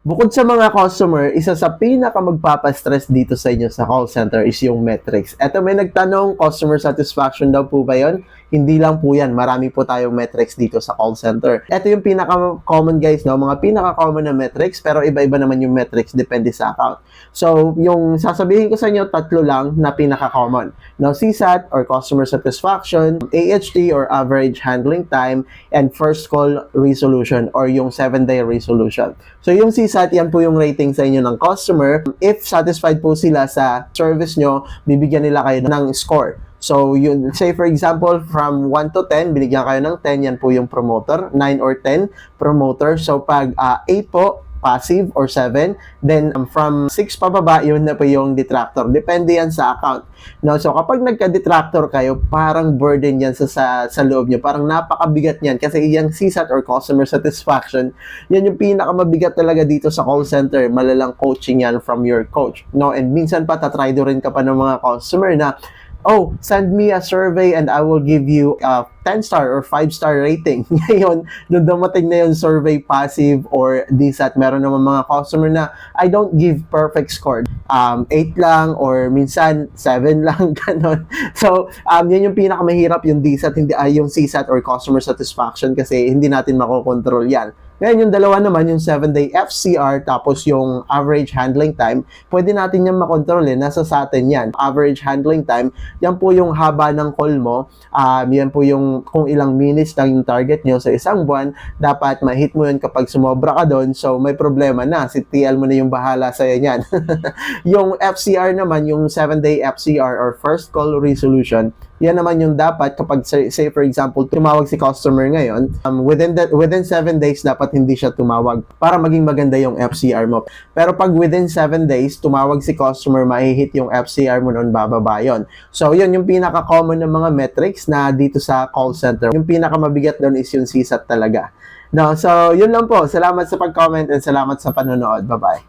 Bukod sa mga customer, isa sa pinaka magpapastress dito sa inyo sa call center is yung metrics. Eto, may nagtanong, customer satisfaction daw po ba yun? Hindi lang po yan. Marami po tayong metrics dito sa call center. Ito yung pinaka-common guys, no? Mga pinaka-common na metrics, pero iba-iba naman yung metrics depende sa account. So, yung sasabihin ko sa inyo, tatlo lang na pinaka-common. Now, CSAT or customer satisfaction, AHT or average handling time, and first call resolution or yung 7-day resolution. So, yung CSAT, yan po yung rating sa inyo ng customer. If satisfied po sila sa service nyo, bibigyan nila kayo ng score. So, yun, say for example, from 1 to 10, binigyan kayo ng 10, yan po yung promoter. 9 or 10, promoter. So, pag 8 po, passive or 7, then from 6 pababa, yun na po yung detractor. Depende yan sa account. No, so kapag nagka-detractor kayo, parang burden yan sa loob nyo. Parang napakabigat niyan kasi yung CSAT or customer satisfaction, yan yung pinakamabigat talaga dito sa call center. Malalang coaching yan from your coach. No, and minsan pa tatry do rin ka pa ng mga customer na, oh, send me a survey and I will give you a 10-star or 5-star rating. Ngayon, nung dumating na yung survey passive or DSAT, meron naman mga customer na I don't give perfect score. 8 lang or minsan 7 lang, ganon. So, yan yung pinakamahirap yung DSAT, hindi, yung CSAT or customer satisfaction kasi hindi natin makokontrol yan. Ngayon, yung dalawa naman, yung 7-day FCR, tapos yung average handling time, pwede natin yan makontrol eh. Nasa sa atin yan. Average handling time, yan po yung haba ng call mo. Yan po yung kung ilang minutes lang yung target nyo sa isang buwan. Dapat ma-hit mo yun kapag sumobra ka doon. So, may problema na. Si TL mo na yung bahala sa'yo yan. Yung FCR naman, yung 7-day FCR or first call resolution, yan naman yung dapat kapag say for example tumawag si customer ngayon, within 7 days dapat hindi siya tumawag para maging maganda yung FCR mo. Pero pag within 7 days tumawag si customer, mahihit yung FCR mo noon, bababa yun. So yun yung pinaka-common ng mga metrics na dito sa call center. Yung pinakamabigat doon is yung CSAT talaga. No, so yun lang po. Salamat sa pag-comment and salamat sa panonood. Bye-bye.